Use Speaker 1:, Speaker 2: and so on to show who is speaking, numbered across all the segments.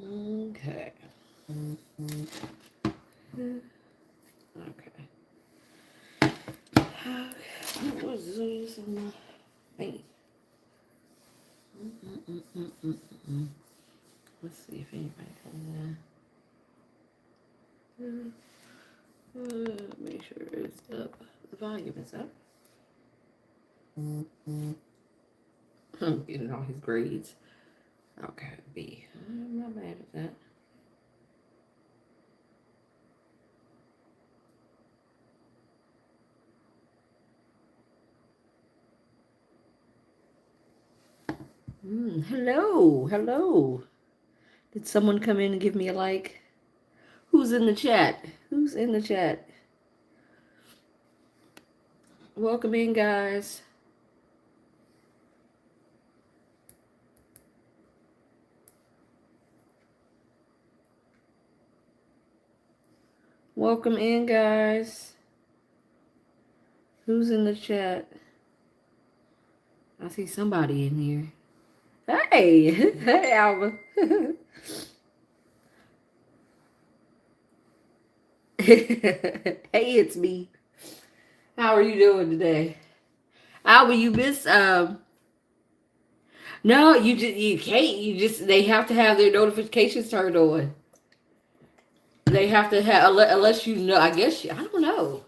Speaker 1: Okay. Okay. What's this on my thing? Let's see if anybody comes in. Make sure it's up. The volume is up. I'm getting all his grades. Okay, B. I'm not mad at that. Hello, hello. Did someone come in and give me a like? Who's in the chat? Who's in the chat? Welcome in, guys. Welcome in, guys. Who's in the chat? I see somebody in here. Hey, hey, Alva. Hey, it's me. How are you doing today? Alva, you miss no, you can't. You just they have to have their notifications turned on. They have to have unless you know. I guess I don't know.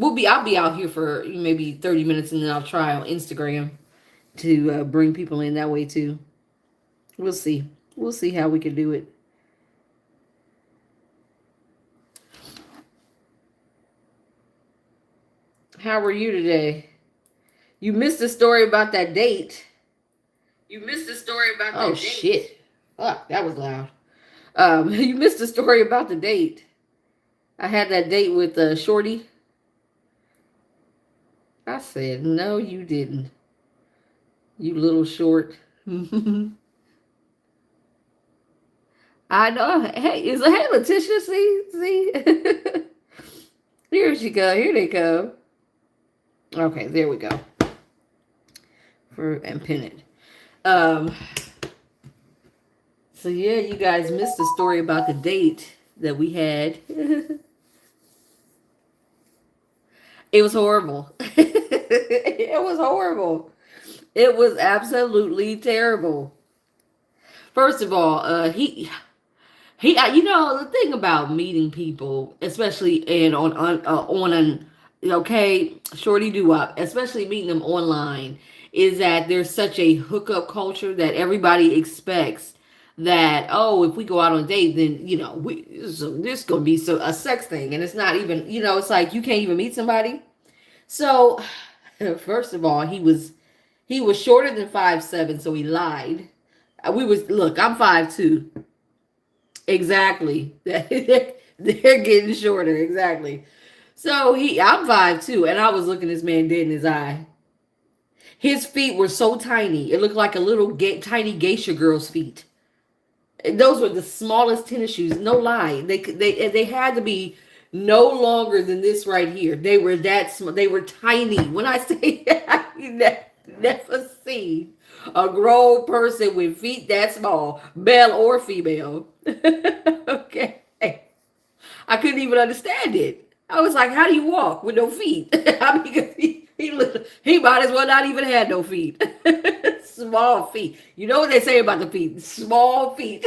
Speaker 1: I'll be out here for maybe 30 minutes, and then I'll try on Instagram to bring people in that way too. We'll see. We'll see how we can do it. How were you today? You missed the story about that date. You missed the story about that date. Oh shit! Fuck, that was loud. You missed the story about the date. I had that date with Shorty. I said, no, you didn't. You little short. I know. Hey, hey, Letitia, see? Here she go. Here they come. Okay, there we go. And pin it. So yeah, you guys missed the story about the date that we had. It was horrible. It was horrible. It was absolutely terrible. First of all, he, you know, the thing about meeting people, especially on an okay, shorty do up, especially meeting them online, is that there's such a hookup culture that everybody expects that, oh, if we go out on a date, then you know this gonna be a sex thing, and it's not even, it's like you can't even meet somebody. So first of all, he was shorter than 5'7", so he lied. Look, I'm 5'2". Exactly. They're getting shorter, exactly. So I'm 5'2", and I was looking this man dead in his eye. His feet were so tiny, it looked like a little tiny geisha girl's feet. Those were the smallest tennis shoes. No lie, they had to be no longer than this right here. They were that small. They were tiny. When I say you never seen a grown person with feet that small, male or female. Okay, I couldn't even understand it. I was like, "How do you walk with no feet?" I mean, he might as well not even have no feet. Small feet. You know what they say about the feet? Small feet.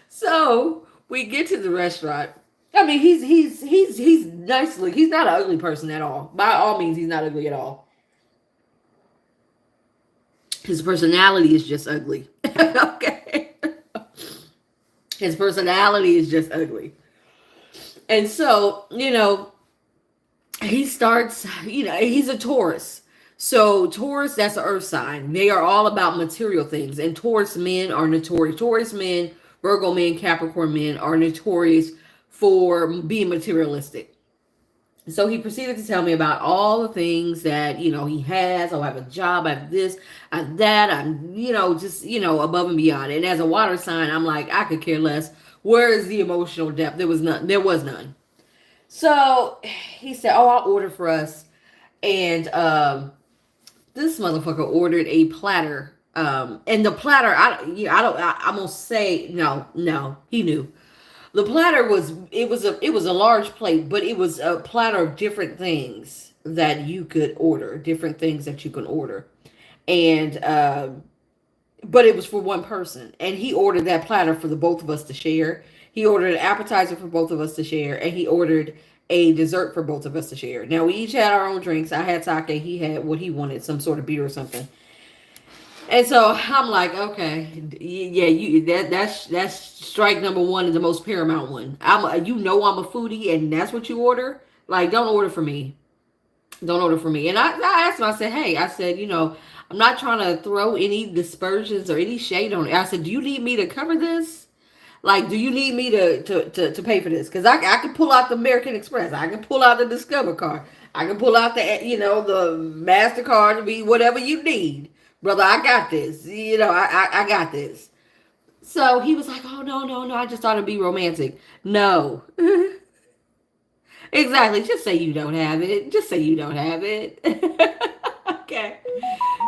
Speaker 1: So we get to the restaurant. I mean, he's nice looking. He's not an ugly person at all. By all means, he's not ugly at all. His personality is just ugly. Okay. His personality is just ugly. And so, he starts, he's a Taurus. So Taurus, that's an earth sign. They are all about material things. And Taurus men are notorious. Taurus men, Virgo men, Capricorn men are notorious for being materialistic. So he proceeded to tell me about all the things that, he has. Oh, I have a job, I have this, I have that. I'm, just, above and beyond. And as a water sign, I'm like, I could care less. Where is the emotional depth? There was none. There was none. So he said, oh, I'll order for us. And this motherfucker ordered a platter And the platter, I'm gonna say no, no. He knew the platter was. It was a large plate, but it was a platter of different things that you could order, different things that you can order, and but it was for one person, and he ordered that platter for the both of us to share. He ordered an appetizer for both of us to share, and he ordered a dessert for both of us to share. Now we each had our own drinks. I had sake. He had what he wanted, some sort of beer or something. And so I'm like, okay, yeah, that's strike number one and the most paramount one. I'm a foodie, and that's what you order. Like, don't order for me. Don't order for me. And I asked him. I said, hey, I said, I'm not trying to throw any dispersions or any shade on it. I said, do you need me to cover this? Like, do you need me to pay for this? Because I can pull out the American Express. I can pull out the Discover card. I can pull out the MasterCard to be whatever you need. Brother, I got this. I got this. So he was like, oh, no, no, no. I just thought it'd be romantic. No. Exactly. Just say you don't have it. Just say you don't have it. Okay.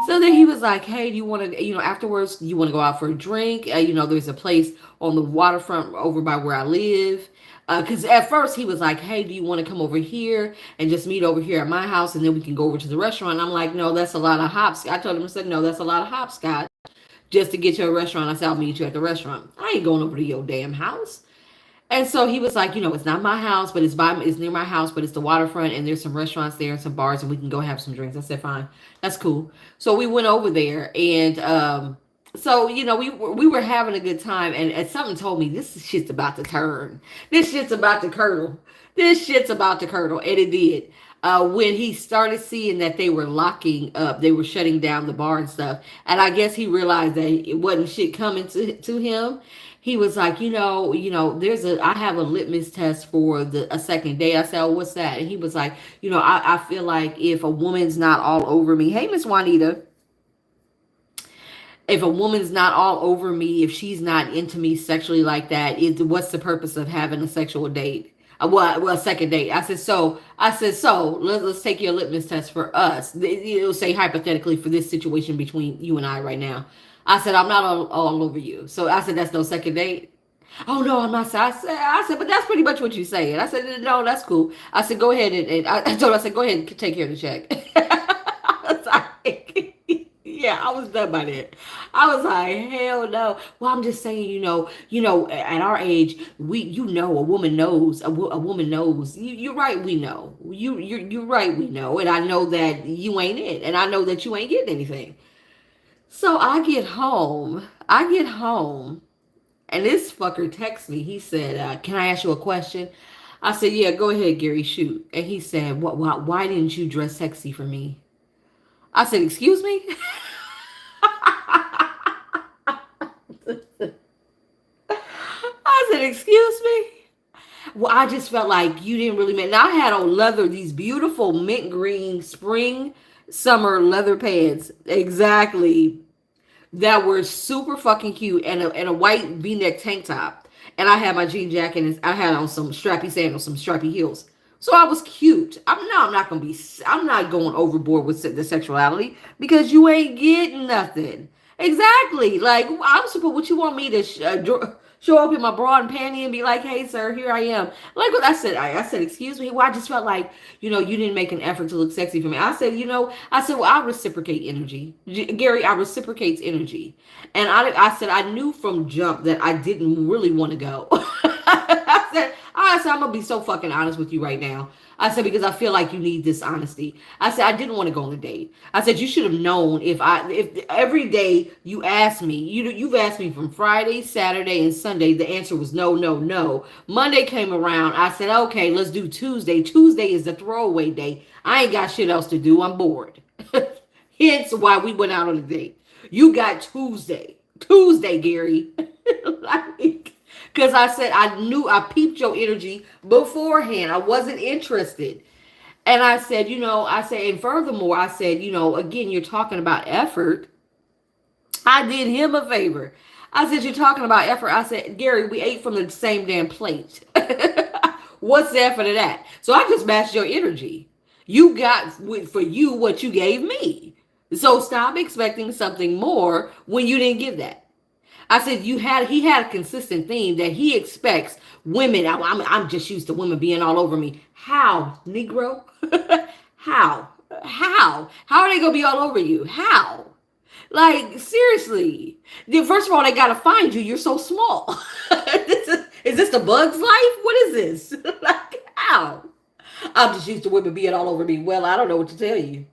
Speaker 1: So then he was like, hey, do you want to, afterwards, you want to go out for a drink? There's a place on the waterfront over by where I live. Because at first he was like, hey, do you want to come over here and just meet over here at my house, and then we can go over to the restaurant? And I'm like, no, that's a lot of hops. I told him, I said, no, that's a lot of hopscotch just to get to a restaurant. I said, I'll meet you at the restaurant. I ain't going over to your damn house. And so he was like, it's not my house, but it's near my house, but it's the waterfront, and there's some restaurants there and some bars, and we can go have some drinks. I said, fine, that's cool. So we went over there, and so we were having a good time, and something told me this shit's about to turn. This shit's about to curdle. This shit's about to curdle, and it did. When he started seeing that they were locking up, they were shutting down the bar and stuff, and I guess he realized that it wasn't shit coming to him. He was like, I have a litmus test for a second date. I said, oh, what's that? And he was like, I feel like if a woman's not all over me, hey, Miss Juanita, if a woman's not all over me, if she's not into me sexually like that, what's the purpose of having a sexual date? A second date. I said, so let's take your litmus test for us. It'll say hypothetically for this situation between you and I right now. I said, I'm not all over you. So I said, that's no second date. Oh no, I'm not. I said, but that's pretty much what you saying. I said, no, that's cool. I said, go ahead and I told her, I said, go ahead and take care of the check. I was like, yeah, I was done by that. I was like, hell no. Well, I'm just saying, at our age, a woman knows. A woman knows. You're right. We know. You're right. We know, and I know that you ain't it, and I know that you ain't getting anything. So I get home. And this fucker texts me. He said, can I ask you a question? I said, yeah, go ahead, Gary, shoot. And he said, why didn't you dress sexy for me? I said, excuse me? I said, excuse me? Well, I just felt like you didn't really mean. Now I had on leather, these beautiful mint green spring summer leather pants. Exactly. That were super fucking cute, and a white V-neck tank top. And I had my jean jacket, and I had on some strappy sandals, some strappy heels. So I was cute. I'm not going overboard with the sexuality because you ain't getting nothing. Exactly. Like, I'm supposed, what you want me to show up in my bra and panty and be like, hey, sir, here I am. Like what I said, I said, excuse me. Well, I just felt like, you didn't make an effort to look sexy for me. I said, well, I reciprocate energy. Gary, I reciprocates energy. And I said, I knew from jump that I didn't really want to go. I said, I'm going to be so fucking honest with you right now. I said, because I feel like you need this honesty. I said, I didn't want to go on a date. I said, you should have known if every day you asked me, you've asked me from Friday, Saturday, and Sunday, the answer was no, no, no. Monday came around. I said, okay, let's do Tuesday. Tuesday is the throwaway day. I ain't got shit else to do. I'm bored. Hence why we went out on a date. You got Tuesday, Gary. Like, because I said, I peeped your energy beforehand. I wasn't interested. And I said, and furthermore, I said, again, you're talking about effort. I did him a favor. I said, you're talking about effort. I said, Gary, we ate from the same damn plate. What's the effort of that? So I just matched your energy. You got for you what you gave me. So stop expecting something more when you didn't give that. I said he had a consistent theme that he expects women. I'm just used to women being all over me. How, Negro? How? How are they gonna be all over you? How? Like seriously. First of all, they gotta find you. You're so small. Is this the Bug's Life? What is this? Like how? I'm just used to women being all over me. Well, I don't know what to tell you.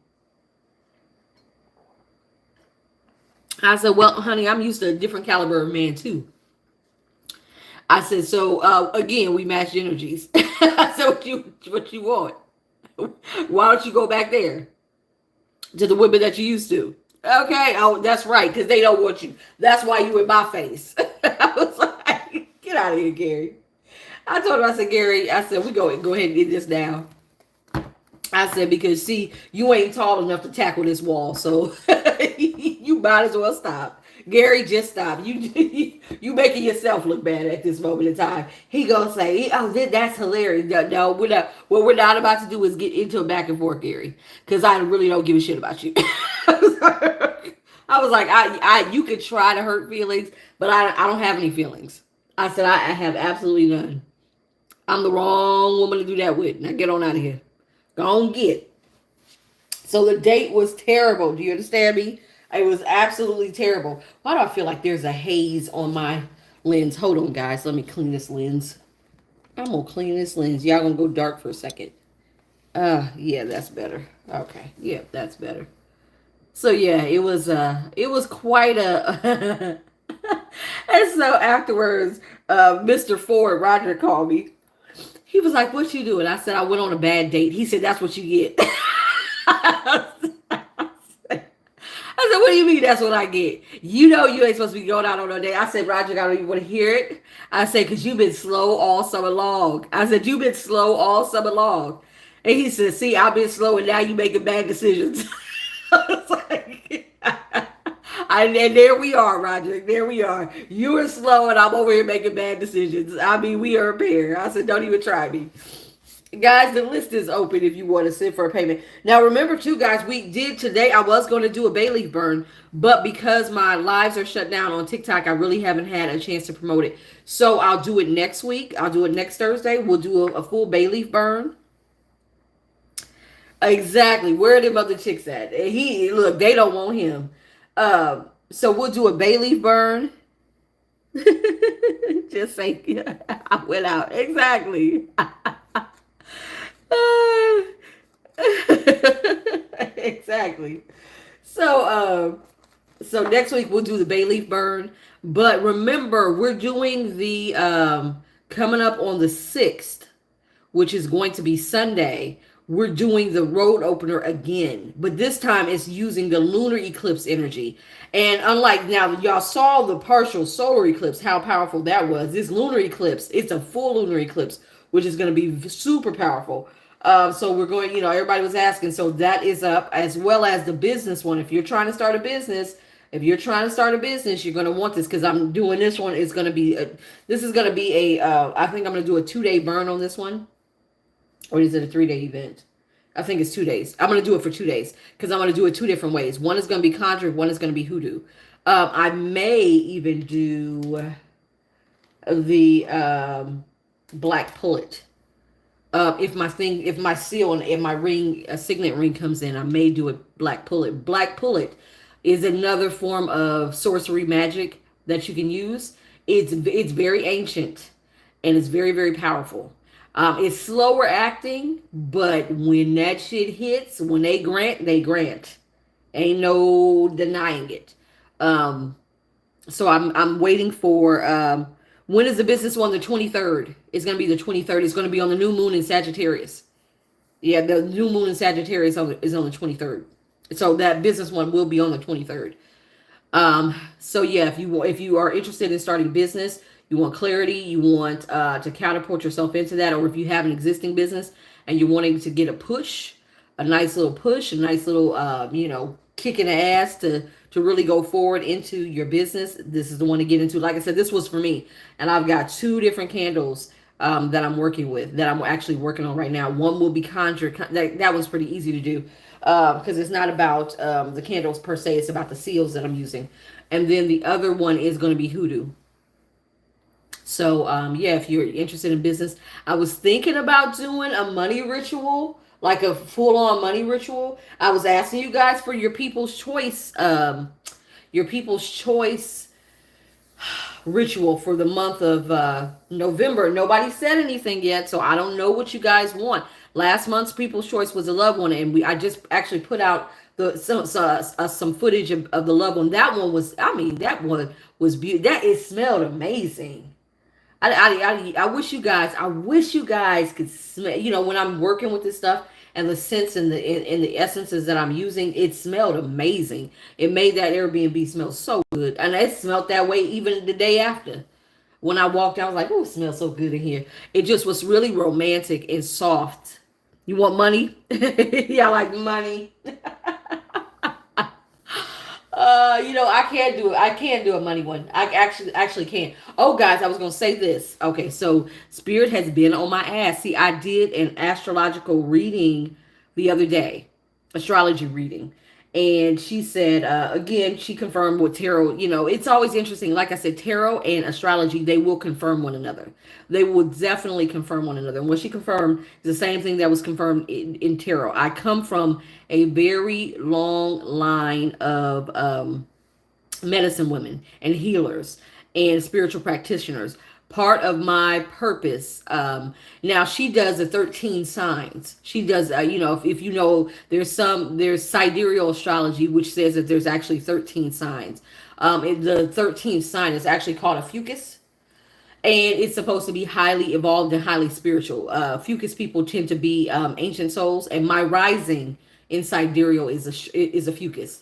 Speaker 1: I said, well, honey, I'm used to a different caliber of man too. I said, so again, we matched energies. I said, what you want? Why don't you go back there to the women that you used to? Okay, oh, that's right, because they don't want you. That's why you in my face. I was like, get out of here, Gary. I told him, I said, Gary, I said, we go ahead and get this down. I said, because see, you ain't tall enough to tackle this wall, so you might as well stop. Gary, just stop. You making yourself look bad at this moment in time. He gonna say, "Oh, that's hilarious." No, we're not. What we're not about to do is get into a back and forth, Gary, because I really don't give a shit about you. I was like, you could try to hurt feelings, but I don't have any feelings. I said, I have absolutely none. I'm the wrong woman to do that with. Now get on out of here. Go on, get. So the date was terrible. Do you understand me? It was absolutely terrible. Why do I feel like there's a haze on my lens? Hold on, guys. Let me clean this lens. I'm going to clean this lens. Y'all going to go dark for a second. Yeah, that's better. Okay. Yeah, that's better. So yeah, it was quite a and so afterwards, Mr. Ford, Roger called me. He was like, "What you doing?" I said, "I went on a bad date." He said, "That's what you get." I said, "What do you mean that's what I get? You know you ain't supposed to be going out on a date." I said, "Roger, I don't even want to hear it." I said, "Because you've been slow all summer long." I said, "You've been slow all summer long." And he said, "See, I've been slow and now you making bad decisions." I was like, and there we are, Roger. There we are. You were slow and I'm over here making bad decisions. I mean, we are a pair. I said, don't even try me. Guys, the list is open if you want to send for a payment. Now, remember, too, guys, we did today. I was going to do a bay leaf burn, but because my lives are shut down on TikTok, I really haven't had a chance to promote it. So I'll do it next week. I'll do it next Thursday. We'll do a full bay leaf burn. Exactly. Where are them other chicks at? He look, they don't want him. So we'll do a bay leaf burn. Just say I went out. Exactly. Exactly. So next week we'll do the bay leaf burn. But remember, we're doing the coming up on the 6th, which is going to be Sunday. We're doing the road opener again, but this time it's using the lunar eclipse energy. And unlike now, y'all saw the partial solar eclipse, how powerful that was. This lunar eclipse, it's a full lunar eclipse, which is going to be super powerful. So we're going, everybody was asking. So that is up, as well as the business one. If you're trying to start a business, you're going to want this, because I'm doing this one. It's going to be, this is going to be I think I'm going to do a 2-day burn on this one. Or is it a 3-day event? I think it's 2 days. I'm going to do it for 2 days because I'm going to do it 2 different ways. One is going to be conjured. One is going to be hoodoo. I may even do the black pullet. If my seal and my ring, a signet ring comes in, I may do a black pullet. Black pullet is another form of sorcery magic that you can use. It's very ancient and it's very, very powerful. It's slower acting, but when that shit hits, when they grant, they grant. Ain't no denying it. So I'm waiting for when is the business one? The 23rd. It's gonna be the 23rd. It's gonna be on the new moon in Sagittarius. Yeah, the new moon in Sagittarius is on the 23rd. So that business one will be on the 23rd. So yeah, if you are interested in starting business, you want clarity, you want to catapult yourself into that, or if you have an existing business and you're wanting to get a nice little push, a nice little kick in the ass to really go forward into your business, this is the one to get into. Like I said, this was for me, and I've got 2 different candles that I'm working with, that I'm actually working on right now. One will be conjured. That one's pretty easy to do. because it's not about the candles per se. It's about the seals that I'm using. And then the other one is going to be hoodoo. So yeah, if you're interested in business, I was thinking about doing a money ritual, like a full-on money ritual. I was asking you guys for your people's choice ritual for the month of November. Nobody said anything yet, so I don't know what you guys want. Last month's people's choice was a loved one, and I just actually put out some footage of the loved one. That one was, I mean, that one was beautiful. That, it smelled amazing. I wish you guys could smell, when I'm working with this stuff and the scents and the essences that I'm using, it smelled amazing. It made that Airbnb smell so good. And it smelled that way even the day after. When I walked out, I was like, oh, it smells so good in here. It just was really romantic and soft. You want money? Yeah, I like money. I can't do it. I can't do a money one. I actually can't. Oh, guys, I was gonna say this. Okay, so Spirit has been on my ass. See, I did an astrological reading the other day, astrology reading, and she said again, she confirmed with tarot. It's always interesting. Like I said, tarot and astrology, they will confirm one another. They will definitely confirm one another. And what she confirmed is the same thing that was confirmed in tarot. I come from a very long line of medicine women and healers and spiritual practitioners. Part of my purpose, now she does the 13 signs. She does, if you know, there's sidereal astrology, which says that there's actually 13 signs. The 13th sign is actually called a fucus, and it's supposed to be highly evolved and highly spiritual. Fucus people tend to be ancient souls, and my rising in sidereal is a fucus.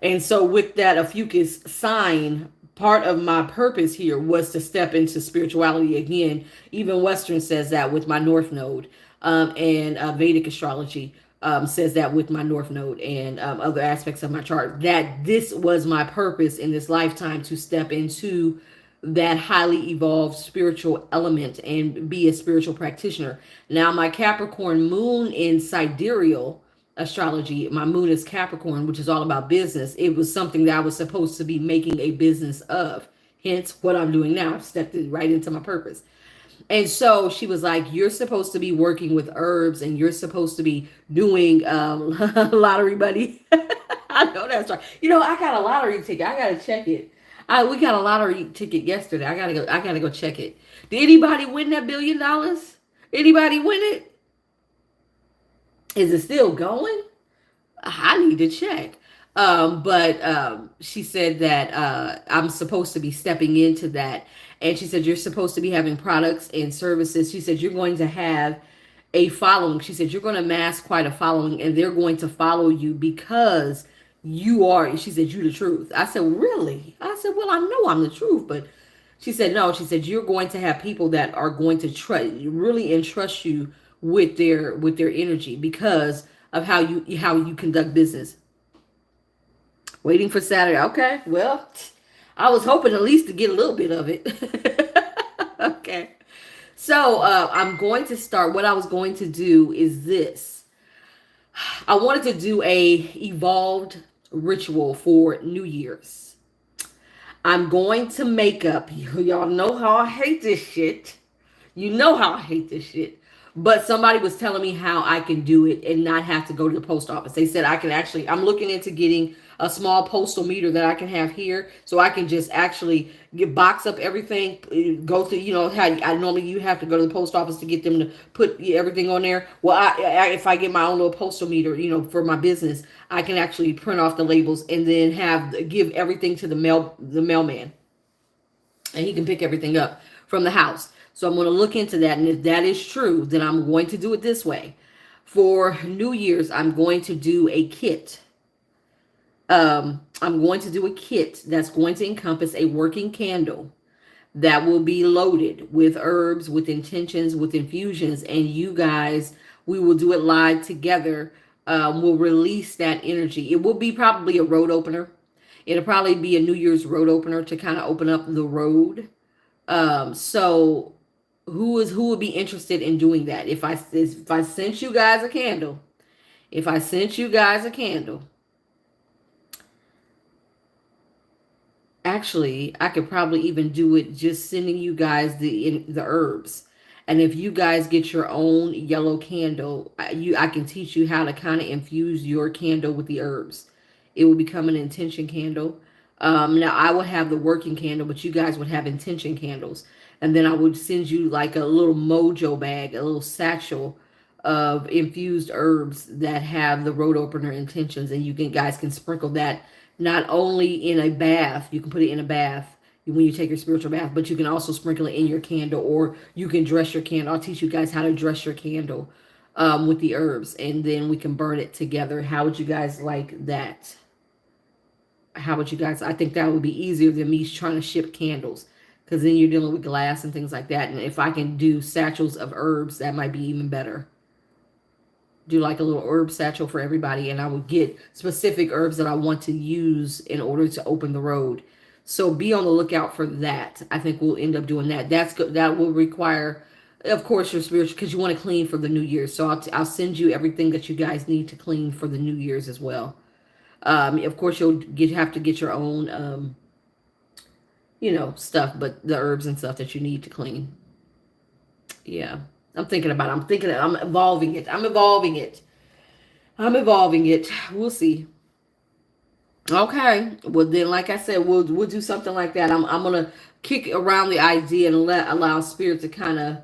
Speaker 1: And so with that a fucus sign, part of my purpose here was to step into spirituality again. Even Western says that with my North Node, and Vedic astrology says that with my North Node and other aspects of my chart. That this was my purpose in this lifetime, to step into that highly evolved spiritual element and be a spiritual practitioner. Now, my Capricorn moon in sidereal astrology, my moon is Capricorn, which is all about business. It was something that I was supposed to be making a business of. Hence what I'm doing now. I've stepped right into my purpose. And so she was like, you're supposed to be working with herbs, and you're supposed to be doing lottery money. I know that's right. I got a lottery ticket. I gotta check it. We got a lottery ticket yesterday. I gotta go check it. Did anybody win that $1 billion? Anybody win it? Is it still going? I need to check. But she said that I'm supposed to be stepping into that. And she said, you're supposed to be having products and services. She said, you're going to have a following. She said, you're going to amass quite a following, and they're going to follow you because you are, she said, you the truth. I said, really? I said, well, I know I'm the truth, but she said, no. She said, you're going to have people that are going to really entrust you with their energy because of how you conduct business. Waiting for Saturday. Okay, well, I was hoping at least to get a little bit of it. Okay, so I'm going to start. What I was going to do is this. I wanted to do a evolved ritual for New Year's. I'm going to make up. Y'all know how I hate this shit. You know how I hate this shit. But somebody was telling me how I can do it and not have to go to the post office. They said I can actually, I'm looking into getting a small postal meter that I can have here, so I can just actually box up everything, go to, how I normally you have to go to the post office to get them to put everything on there. Well, if I get my own little postal meter, for my business, I can actually print off the labels and then give everything to the mailman, and he can pick everything up from the house. So I'm going to look into that. And if that is true, then I'm going to do it this way. For New Year's, I'm going to do a kit. I'm going to do a kit that's going to encompass a working candle that will be loaded with herbs, with intentions, with infusions. And you guys, we will do it live together. We'll release that energy. It will be probably a road opener. It'll probably be a New Year's road opener to kind of open up the road. So who would be interested in doing that? If I sent you guys a candle, If I sent you guys a candle, actually, I could probably even do it just sending you guys the herbs. And if you guys get your own yellow candle, I can teach you how to kind of infuse your candle with the herbs. It will become an intention candle. Now I would have the working candle, but you guys would have intention candles. And then I would send you like a little mojo bag, a little satchel of infused herbs that have the road opener intentions, and you can guys can sprinkle that not only in a bath, you can put it in a bath when you take your spiritual bath, but you can also sprinkle it in your candle, or you can dress your candle. I'll teach you guys how to dress your candle with the herbs, and then we can burn it together. How would you guys like that? How would you guys? I think that would be easier than me trying to ship candles, because then you're dealing with glass and things like that. And if I can do satchels of herbs, that might be even better. Do like a little herb satchel for everybody, and I would get specific herbs that I want to use in order to open the road. So be on the lookout for that. I think we'll end up doing that. That's good. That will require, of course, your spiritual, because you want to clean for the New Year's. So I'll send you everything that you guys need to clean for the New Year's as well. Of course, have to get your own, stuff, but the herbs and stuff that you need to clean. Yeah. I'm thinking about it. I'm evolving it. I'm evolving it. We'll see. Okay. Well then, like I said, we'll do something like that. I'm gonna kick around the idea and allow spirit to kind of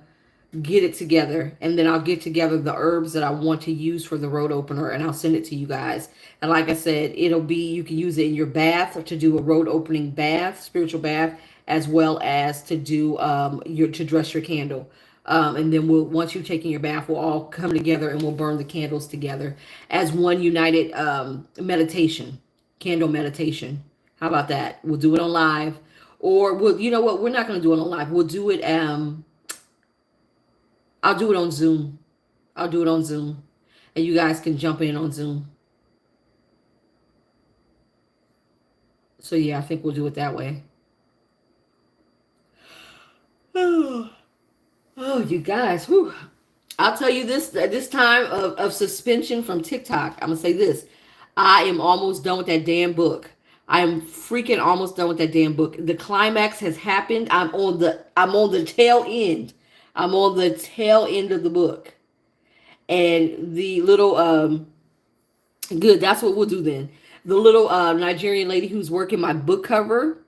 Speaker 1: get it together, and then I'll get together the herbs that I want to use for the road opener, and I'll send it to you guys. And like I said, it'll be, you can use it in your bath, or to do a road opening bath, spiritual bath, as well as to do to dress your candle. And then once you've taken your bath, we'll all come together and we'll burn the candles together as one united meditation, candle meditation. How about that? We'll do it on live, or you know what? We're not going to do it on live. We'll do it. I'll do it on Zoom. I'll do it on Zoom, and you guys can jump in on Zoom. So yeah, I think we'll do it that way. Oh, you guys, whew. I'll tell you this time of suspension from TikTok. I'm gonna say this. I am almost done with that damn book. I am freaking almost done with that damn book. The climax has happened. I'm on the tail end. I'm on the tail end of the book. And the little good, that's what we'll do then. The little Nigerian lady who's working my book cover,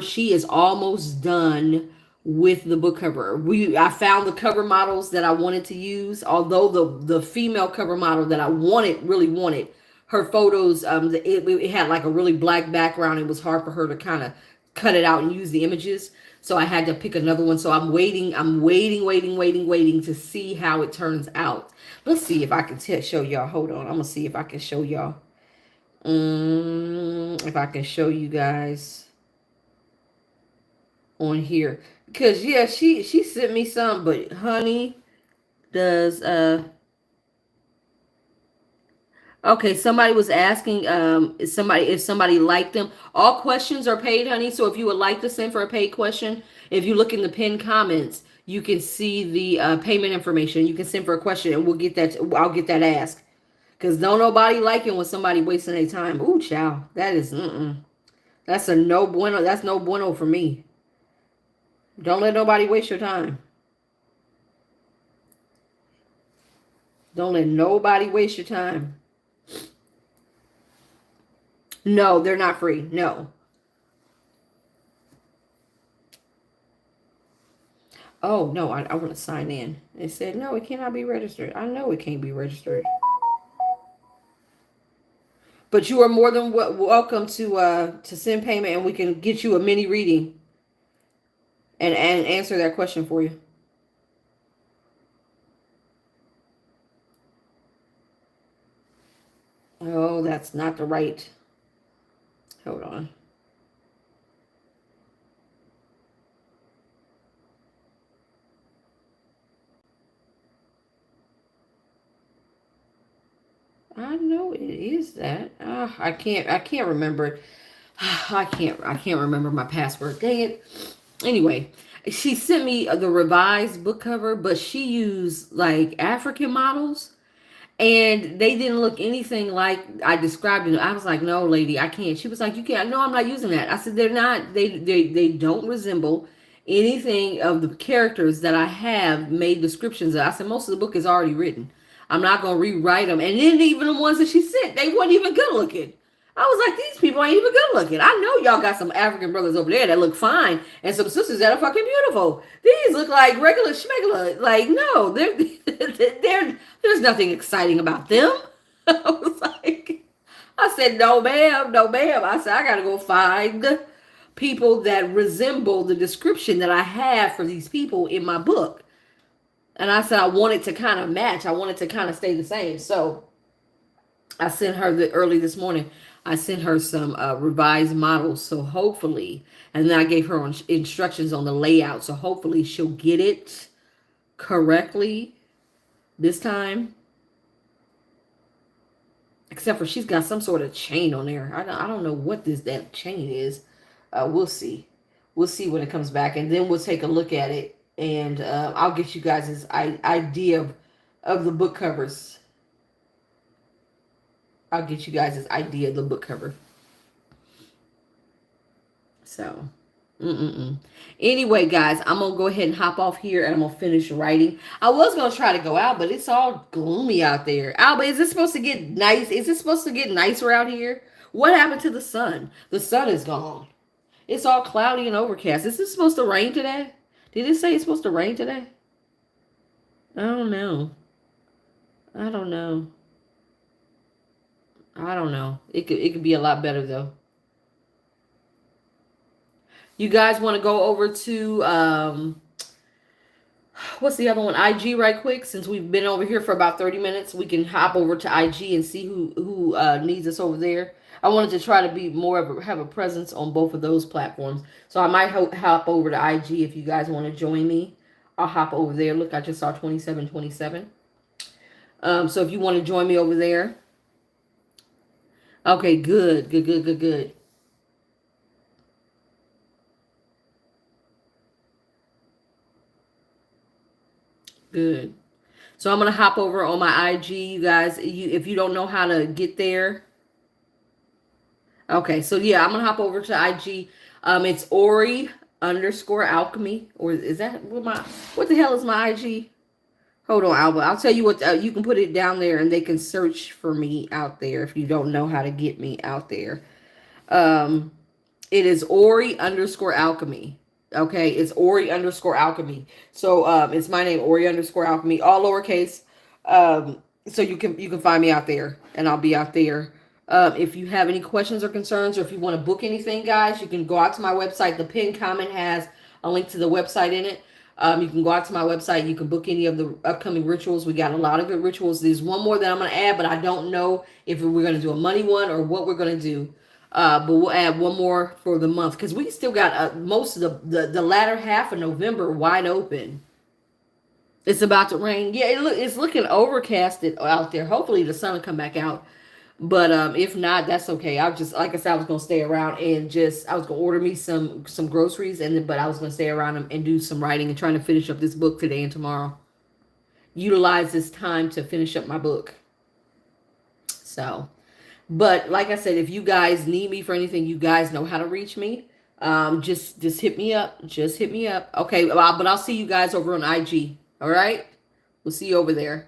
Speaker 1: she is almost done with the book cover. I found the cover models that I wanted to use. Although the female cover model that I really wanted, her photos, it had like a really black background. It was hard for her to kind of cut it out and use the images. So I had to pick another one. So I'm waiting to see how it turns out. Let's see if I can show y'all. Hold on. I'm gonna see if I can show y'all. If I can show you guys on here, because yeah, she sent me some, but honey, does okay, somebody was asking if somebody liked them. All questions are paid, honey. So if you would like to send for a paid question, if you look in the pinned comments, you can see the payment information. You can send for a question, and we'll get that. I'll get that asked. Because don't nobody like it when somebody wasting their time. Ooh, child. That is, that's a no bueno. That's no bueno for me. Don't let nobody waste your time. Don't let nobody waste your time. No, they're not free. No. Oh, no, I want to sign in. It said, no, it cannot be registered. I know it can't be registered. But you are more than welcome to send payment, and we can get you a mini reading and answer that question for you. Oh, that's not the right. Hold on. I know it is that. I can't remember. I can't remember my password. Dang it. Anyway, she sent me the revised book cover, but she used like African models, And they didn't look anything like I described it. I was like, no, lady, I can't. She was like, you can't. No, I'm not using that. I said, they're not, they don't resemble anything of the characters that I have made descriptions of. I said, most of the book is already written. I'm not going to rewrite them. And then even the ones that she sent, they weren't even good looking. I was like, these people ain't even good looking. I know y'all got some African brothers over there that look fine and some sisters that are fucking beautiful. These look like regular schmegula. Like, no, there's nothing exciting about them. I was like, I said, no, ma'am, no, ma'am. I said, I got to go find people that resemble the description that I have for these people in my book. And I said, I want it to kind of match. I want it to kind of stay the same. So I sent her early this morning. I sent her some revised models. So hopefully, and then I gave her instructions on the layout. So hopefully she'll get it correctly this time. Except for she's got some sort of chain on there. I don't know what that chain is. We'll see. We'll see when it comes back. And then we'll take a look at it. And I'll get you guys' idea of the book covers. I'll get you guys' idea of the book cover. So, anyway, guys, I'm going to go ahead and hop off here and I'm going to finish writing. I was going to try to go out, but it's all gloomy out there. Alba, is it supposed to get nice? Is it supposed to get nicer out here? What happened to the sun? The sun is gone. It's all cloudy and overcast. Is it supposed to rain today? Did it say it's supposed to rain today? I don't know. I don't know. I don't know. It could be a lot better though. You guys want to go over to what's the other one? IG right quick. Since we've been over here for about 30 minutes, we can hop over to IG and see who needs us over there. I wanted to try to be have a presence on both of those platforms. So I might hop over to IG if you guys want to join me. I'll hop over there. Look, I just saw 2727. So if you want to join me over there. Okay, good. Good. So I'm going to hop over on my IG, you guys. If you don't know how to get there. Okay, so yeah, I'm going to hop over to IG. It's Ori _Alchemy. Or is that what the hell is my IG? Hold on, Alba. I'll tell you what, you can put it down there and they can search for me out there if you don't know how to get me out there. It is Ori _Alchemy. Okay, it's Ori _Alchemy. So it's my name, Ori _Alchemy, all lowercase. So you can find me out there and I'll be out there. If you have any questions or concerns, or if you want to book anything, guys, you can go out to my website. The pinned comment has a link to the website in it. You can go out to my website. You can book any of the upcoming rituals. We got a lot of good rituals. There's one more that I'm going to add, but I don't know if we're going to do a money one or what we're going to do. But we'll add one more for the month because we still got most of the latter half of November wide open. It's about to rain. Yeah, it's looking overcasted out there. Hopefully the sun will come back out. But if not, that's okay. I'll just, like I said, I was gonna stay around and I was gonna order me some groceries but I was gonna stay around and do some writing and trying to finish up this book today and tomorrow. Utilize this time to finish up my book. So, but like I said, if you guys need me for anything, you guys know how to reach me. Just hit me up. Just hit me up. Okay, but I'll see you guys over on IG. All right, we'll see you over there.